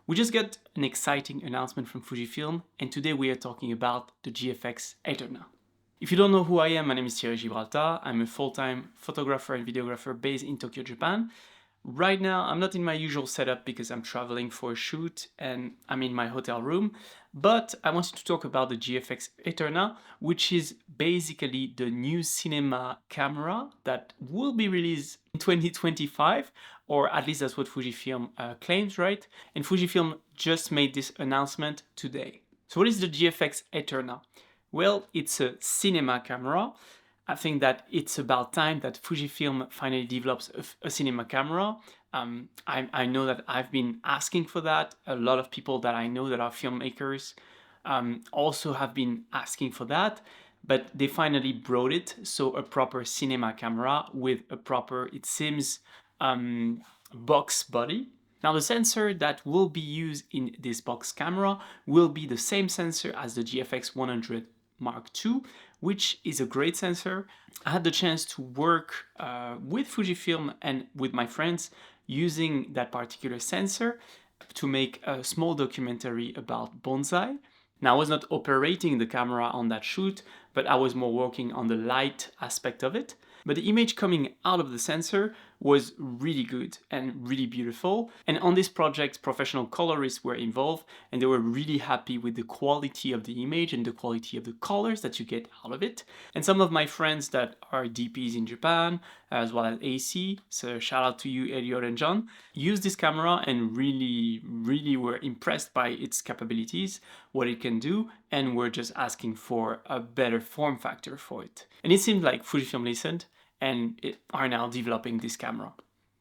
We just got an exciting announcement from Fujifilm, and today we are talking about the GFX Eterna. If you don't know who I am, my name is Thierry Gibralta. I'm a full-time photographer and videographer based in Tokyo, Japan. Right now, I'm not in my usual setup because I'm traveling for a shoot and I'm in my hotel room, but I wanted to talk about the GFX Eterna, which is basically the new cinema camera that will be released in 2025, or at least that's what Fujifilm claims, right? And Fujifilm just made this announcement today. So what is the GFX Eterna? Well, it's a cinema camera. I think that it's about time that Fujifilm finally develops a cinema camera. I know that I've been asking for that. A lot of people that I know that are filmmakers also have been asking for that, but they finally brought it. So a proper cinema camera with a proper, it seems, box body. Now the sensor that will be used in this box camera will be the same sensor as the GFX 100 Mark II, which is a great sensor. I had the chance to work with Fujifilm and with my friends using that particular sensor to make a small documentary about bonsai. Now I was not operating the camera on that shoot, but I was more working on the light aspect of it. But the image coming out of the sensor was really good and really beautiful. And on this project, professional colorists were involved and they were really happy with the quality of the image and the quality of the colors that you get out of it. And some of my friends that are DPs in Japan, as well as AC, so shout out to you, Elliot and John, used this camera and really were impressed by its capabilities, what it can do, and were just asking for a better form factor for it. And it seemed like Fujifilm listened and are now developing this camera.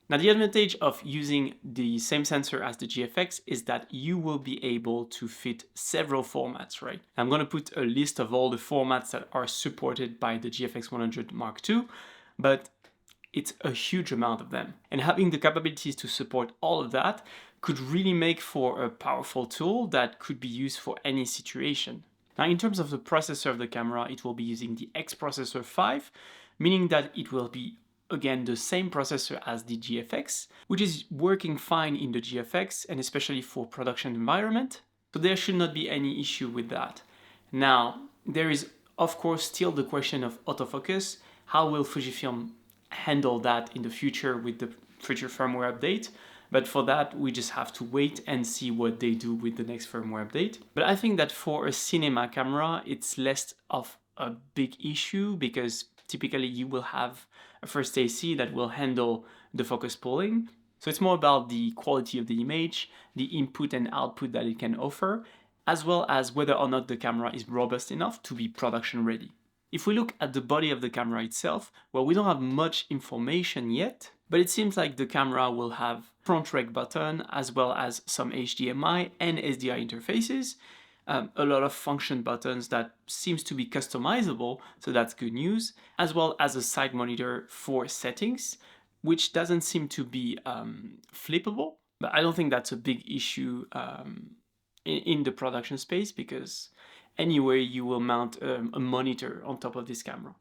Now the advantage of using the same sensor as the GFX is that you will be able to fit several formats, right? I'm going to put a list of all the formats that are supported by the GFX 100 Mark II, but it's a huge amount of them. And having the capabilities to support all of that could really make for a powerful tool that could be used for any situation. Now in terms of the processor of the camera, it will be using the X processor 5, meaning that it will be again the same processor as the GFX, which is working fine in the GFX and especially for production environment. So there should not be any issue with that. Now, there is of course still the question of autofocus. How will Fujifilm handle that in the future with the future firmware update? But for that, we just have to wait and see what they do with the next firmware update. But I think that for a cinema camera, it's less of a big issue because typically you will have a first AC that will handle the focus pulling. So it's more about the quality of the image, the input and output that it can offer, as well as whether or not the camera is robust enough to be production ready. If we look at the body of the camera itself, well, we don't have much information yet, but it seems like the camera will have front rec button as well as some HDMI and SDI interfaces. A lot of function buttons that seems to be customizable, so that's good news, as well as a side monitor for settings, which doesn't seem to be flippable, but I don't think that's a big issue in the production space because anyway you will mount a monitor on top of this camera.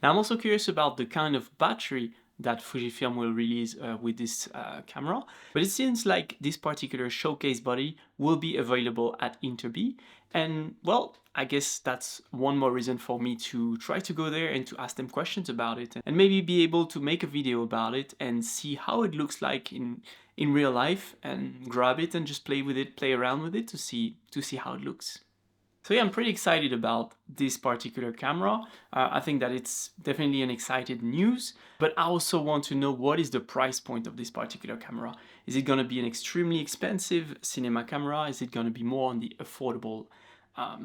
Now I'm also curious about the kind of battery that Fujifilm will release with this camera, but it seems like this particular showcase body will be available at Interbee, and well, I guess that's one more reason for me to try to go there and to ask them questions about it and maybe be able to make a video about it and see how it looks like in real life and grab it and just play with it, play around with it to see how it looks. So yeah, I'm pretty excited about this particular camera. I think that it's definitely an exciting news, but I also want to know what is the price point of this particular camera. Is it going to be an extremely expensive cinema camera? Is it going to be more on the affordable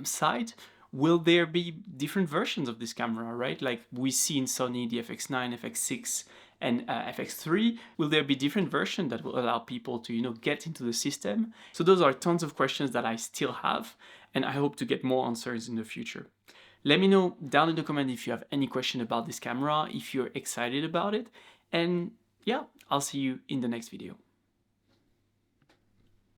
side? Will there be different versions of this camera, right? Like we see in Sony, the FX9, FX6, and FX3, will there be different versions that will allow people to, get into the system? So those are tons of questions that I still have, and I hope to get more answers in the future. Let me know down in the comment if you have any question about this camera, if you're excited about it, and yeah, I'll see you in the next video.